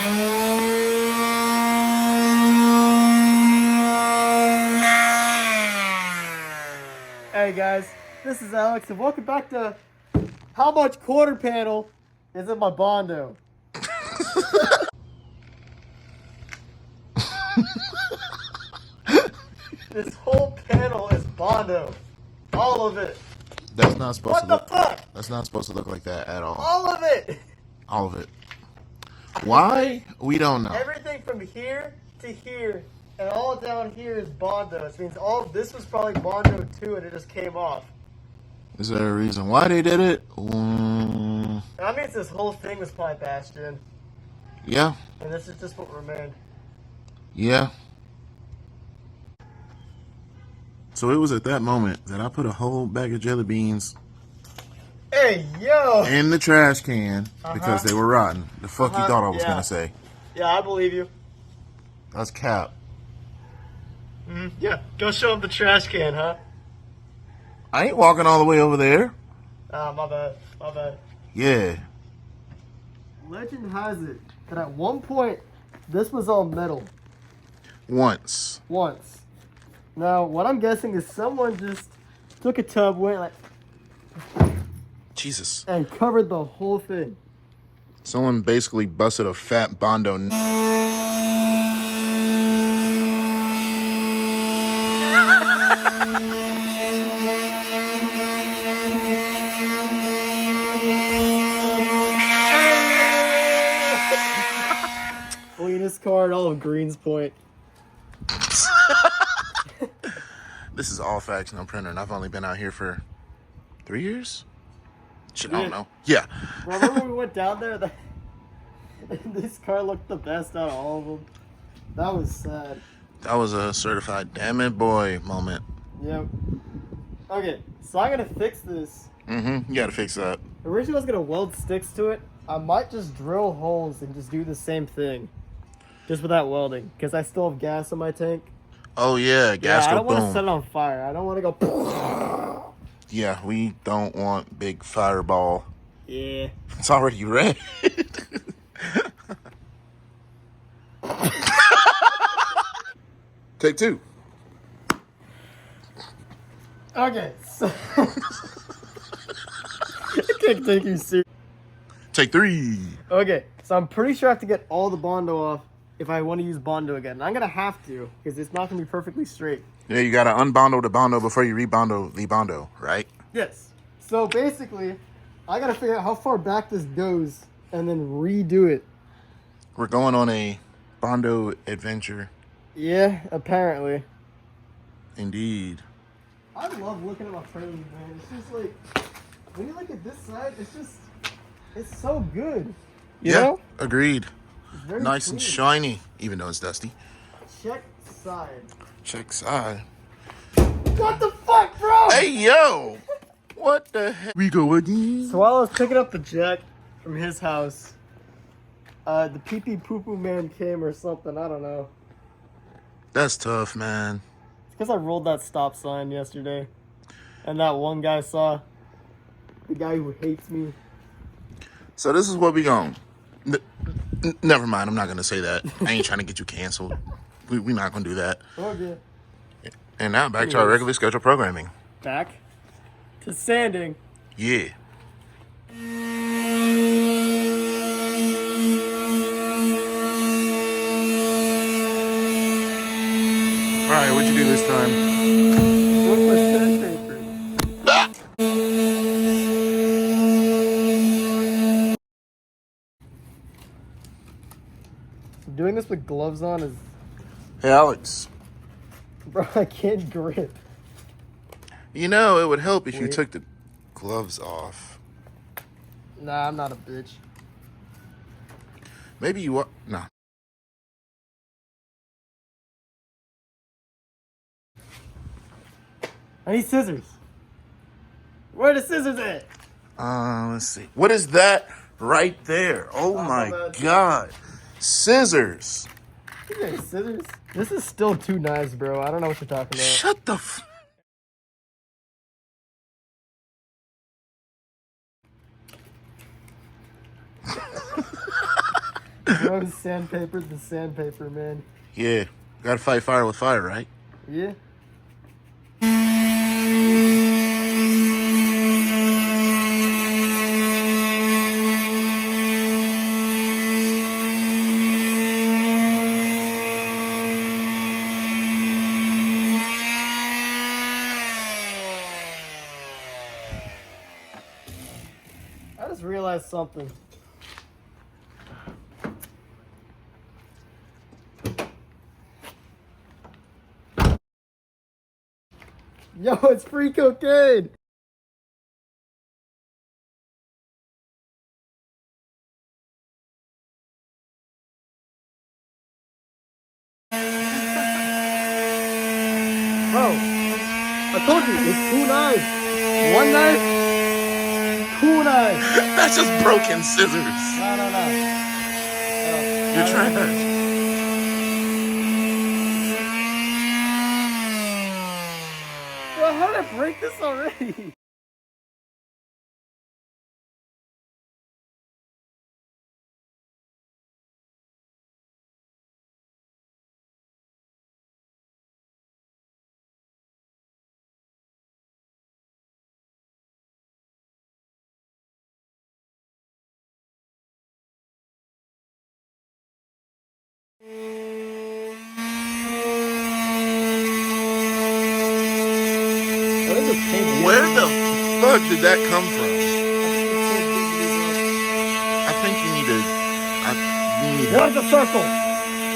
Hey guys, this is Alex, and welcome back to How Much Quarter Panel is in my Bondo? This whole panel is Bondo. All of it. That's not supposed to look. What the fuck? That's not supposed to look like that at all. All of it. All of it. Why? We don't know. Everything from here to here and all down here is Bondo. Which means all this was probably Bondo too, and it just came off. Is there a reason why they did it? That means this whole thing was probably bashed in. Yeah. And this is just what remained. Yeah. So it was at that moment that I put a whole bag of jelly beans Hey, yo! in the trash can because they were rotten. The fuck you thought I was gonna say? Yeah, I believe you. That's cap. Yeah, go show him the trash can, huh? I ain't walking all the way over there. Ah, my bad. My bad. Yeah. Legend has it that at one point, this was all metal. Once. Now, what I'm guessing is someone just took a tub, went like, Jesus. and covered the whole thing. Someone basically busted a fat Bondo. Cleanest card, all of Green's Point. This is all facts, no printer, and I've only been out here for 3 years? Shit, I don't know. Yeah. Remember when we went down there? This car looked the best out of all of them. That was sad. That was a certified damn it boy moment. Yep. Okay, so I'm gonna fix this. You gotta fix that. Originally I was gonna weld sticks to it. I might just drill holes and just do the same thing. Just without welding. Because I still have gas in my tank. Oh yeah, gas I go don't want to boom. set it on fire. I don't want to go. Yeah, we don't want big fireball. Yeah. It's already red. Take two. Okay, so I can't take you serious. Take three. Okay, so I'm pretty sure I have to get all the Bondo off if I want to use Bondo again. I'm gonna have to because it's not gonna be perfectly straight. Yeah, you gotta unbondo the Bondo before you rebondo the Bondo, right? Yes. So basically, I gotta figure out how far back this goes and then redo it. We're going on a Bondo adventure. Yeah, apparently. Indeed. I love looking at my Prelude, man. It's just like, when you look at this side, it's so good. You know? Agreed. It's very Nice clean. and shiny, even though it's dusty. Check side. Check side. What the fuck, bro? Hey, yo! What the heck? We go again. So while I was picking up the jack from his house, the pee-pee poo-poo man came or something. I don't know. That's tough, man. It's because I rolled that stop sign yesterday. And that one guy saw, the guy who hates me. So this is what we going. Never mind, I'm not going to say that. I ain't trying to get you canceled. We're not going to do that. Okay. And now back to our regularly scheduled programming. Back to sanding. Yeah. All right, what'd you do this time? Look for sandpaper. Ah! Doing this with gloves on is... Hey, Alex. Bro, I can't grip. You know, it would help if you Wait. took the gloves off. Nah, I'm not a bitch. Maybe you are. Nah. I need scissors. Where are the scissors at? Let's see. What is that right there? Oh my bad. God. Scissors. You got scissors? This is still too nice, bro. I don't know what you're talking about. Shut the f... Throw sandpaper to sandpaper, man. Yeah, gotta fight fire with fire, right? Yeah. I just realized something. Yo, it's free cocaine! Bro, I told you, it's 2 knives. 1 knife, 2 knives. That's just broken scissors. No. You're trash. Bro, how did I break this already? Where the fuck did that come from? I think you need to. What is a circle?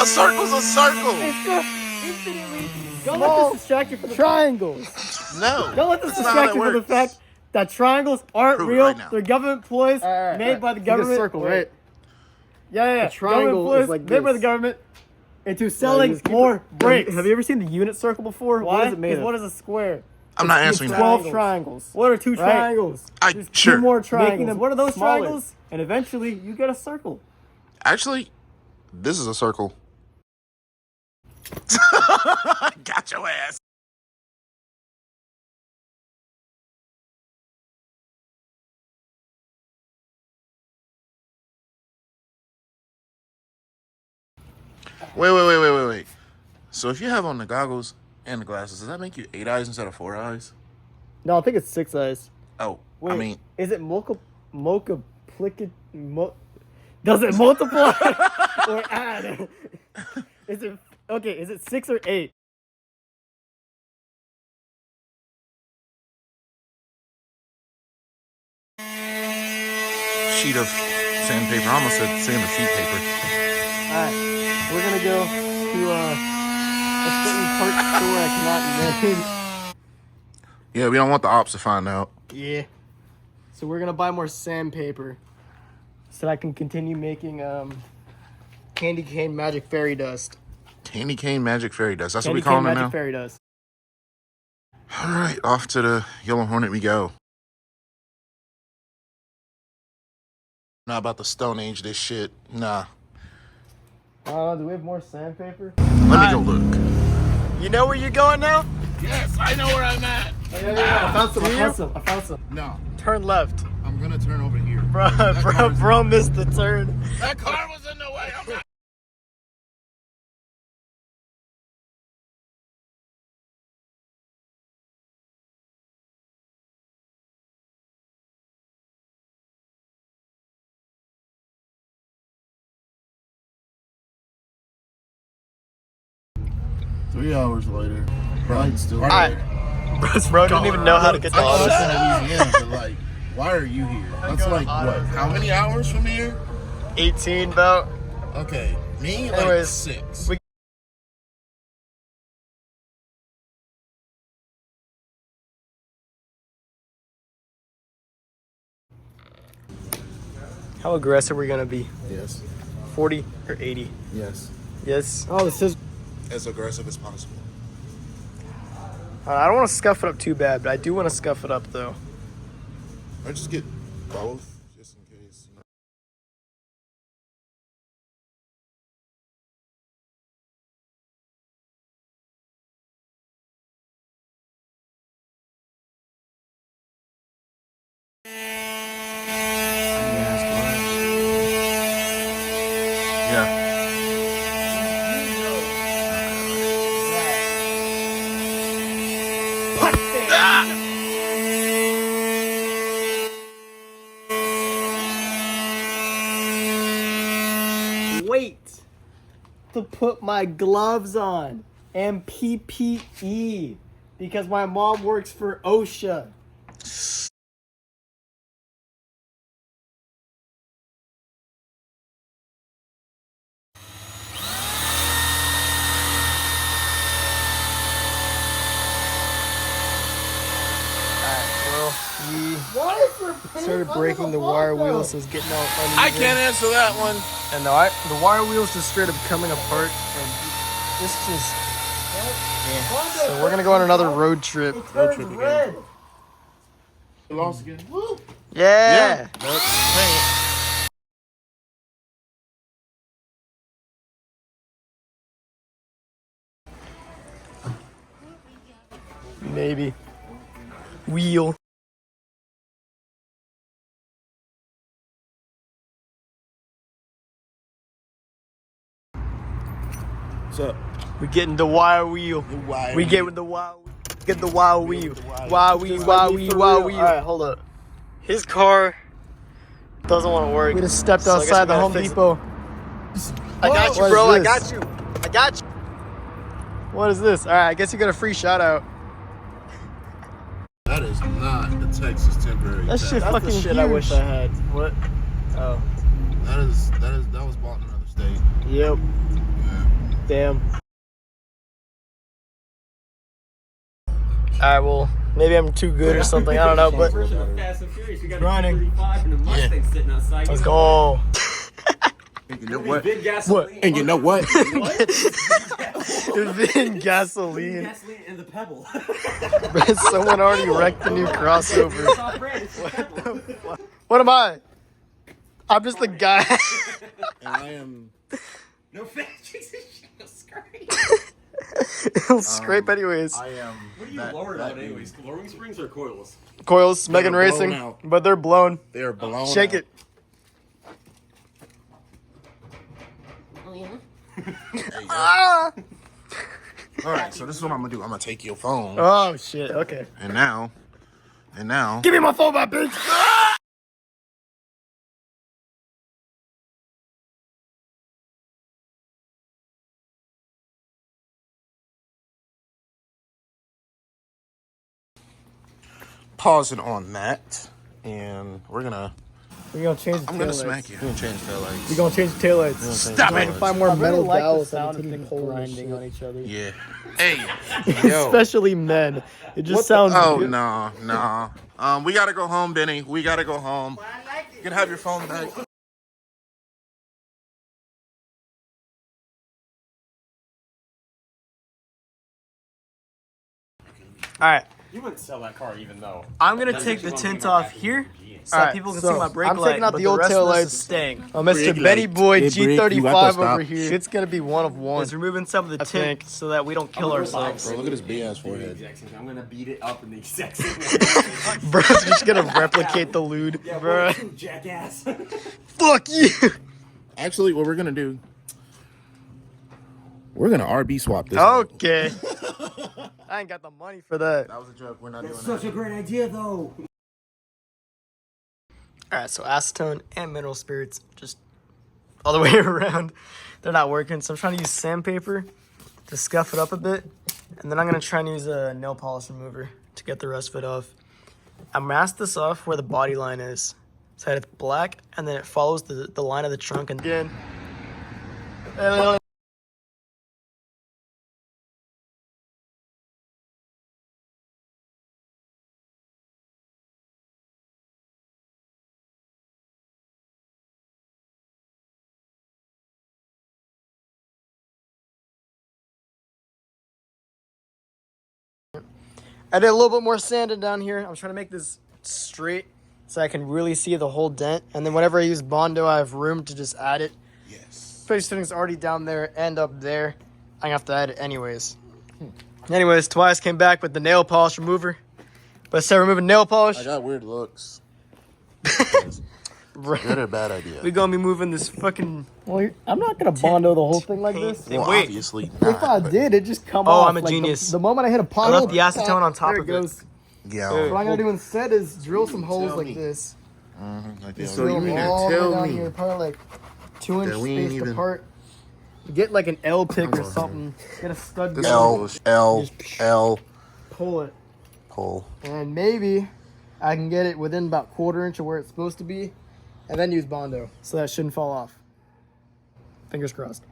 A circle's a circle. It's just infinitely don't let this distract you from the triangles. No. Don't let this that's not how distract you that from the works. fact that triangles aren't Prove it real. right now. They're government ploys made by the government. circle, right? Yeah. The triangle Government ploys is like made by this. the government into selling just keep more it- bricks. Have you ever seen the unit circle before? Why? What is it made Because of? what is a square? I'm not It's answering that. 12 triangles. What are 2 Right? triangles? There's Sure. 2 more triangles. Making them What are those smaller. triangles? And eventually, you get a circle. Actually, this is a circle. Got your ass. Wait. So if you have on the goggles and the glasses, does that make you 8 eyes instead of 4 eyes? No, I think it's 6 eyes. Oh, Wait, I mean, is it does it multiply or add? Is it okay? Is it 6 or 8? sheet of sandpaper. I almost said sand or sheet paper. All right, we're gonna go to a certain part store I cannot name. Yeah, we don't want the ops to find out. Yeah. So we're gonna buy more sandpaper, so that I can continue making candy cane magic fairy dust. Candy cane magic fairy dust. That's what Candy we call cane it magic now. fairy dust. All right, off to the Yellow Hornet we go. Not about the Stone Age this shit. Nah. Do we have more sandpaper? Let me go look. You know where you're going now? Yes, I know where I'm at. I found some. I found some. No, Turn left. I'm gonna turn over here. Bro missed the turn. That car was in the way. I'm not. Three hours later, Brian's still there. Bro didn't even know how to get to auto. Louisiana, but like, why are you here? That's like what? How many hours from here? 18 about. Okay, me like Anyways, 6. How aggressive are we gonna be? Yes. 40 or 80? Yes. Yes. Oh, this is. As aggressive as possible. I don't want to scuff it up too bad, but I do want to scuff it up though. Or just get both, just in case. wait to put my gloves on and PPE because my mom works for OSHA. Started breaking the wire wheels, so it's getting all uneven. I can't answer that one. And the wire wheels just straight up coming apart, and it's just. Yeah. So we're gonna go on another road trip. Road trip again. Lost again. Woo. Yeah. Maybe. Wheel. What's up? We're getting the wire wheel. We get with the wire. Get the wire wheel. Wire wheel. Wire wheel. Wire wheel. All right, hold up. His car doesn't want to work. We just stepped outside the Home Depot. I got you, bro. I got you. I got you. What is this? All right, I guess you got a free shout out. That is not the Texas temporary. That shit That's fucking the shit huge. I wish I had. What? Oh. That was bought in another state. Yep. Yeah. Damn. All right, well, maybe I'm too good or something. I don't know, but Fast and Furious, we got Grinding. a 35 and a Mustang sitting outside. let's go. And you know what? Big gasoline. And you know what? Vin gasoline. Gasoline and the Pebble. Someone already wrecked the new crossover. It's off brand, it's the Pebble. What am I? I'm just the guy. And I am. No fat Jesus. Scrape. It'll scrape anyways. I am. What do you lower it out anyways? Lowering springs or coils? Coils, Megan They're blown Racing, out. but they're blown. They are blown. Shake out. it. There you go. Ah! All right, so this is what I'm gonna do. I'm gonna take your phone, Oh shit. Okay. and now, Give me my phone back, bitch. Ah! pause it on that, and we're gonna. We're gonna change the I'm gonna taillights. smack you. We're gonna change taillights. We're gonna change the taillights. Stop Trying to it. find more I really metal like the dowels sound on of the things pole and grinding shit. on each other. Yeah. Hey. Yo. Especially men. It just sounds Oh good. no. We gotta go home, Benny. We gotta go home. You can have your phone back. All right. You wouldn't sell that car even though. I'm gonna That's take the actually tint gonna be off here so Alright, people can so see my brake I'm light. taking out but the old rest of tail this lights. is staying. Brake Mr. light. Benny Boy Hey, brake, you got to G35 stop. over here. It's gonna be one of one. It's removing some of the tint so that we don't kill ourselves. Bro, look at his big ass forehead. I'm gonna beat it up in the exact same way. Bro's just gonna replicate the lewd. Yeah, Bro. bro, jackass. Fuck you. Actually, what we're gonna do? We're gonna RB swap this. Okay. I ain't got the money for that. That was a joke. We're not doing Such that. a great idea though. Alright, so acetone and mineral spirits, just all the way around. They're not working, so I'm trying to use sandpaper to scuff it up a bit. And then I'm gonna try and use a nail polish remover to get the rest of it off. I masked this off where the body line is. So it's black, and then it follows the line of the trunk. And again. I did a little bit more sanding down here. I'm trying to make this straight so I can really see the whole dent. And then whenever I use Bondo, I have room to just add it. Yes. Face fittings already down there and up there. I'm gonna have to add it anyways. Anyways, Twice came back with the nail polish remover. But instead of removing nail polish, I got weird looks. we're Good or bad idea? gonna be moving this fucking. Well, I'm not gonna Bondo the whole thing like this. Hey, Well, wait. obviously If not. I but- did, it just come Oh, off. I'm a like, genius. The moment I hit a I pothole, left the acetone on top there of it it. goes. Yeah. So what I'm gonna do instead is drill some holes Tell like me. this. Like this. Drill them all the way down here, probably like 2-inch Yeah, we ain't spaced even- apart. Get like an L pick or on something. Get a stud gun. L. Pull it. Pull. And maybe I can get it within about 1/4 inch of where it's supposed to be. And then use Bondo. So that shouldn't fall off. Fingers crossed.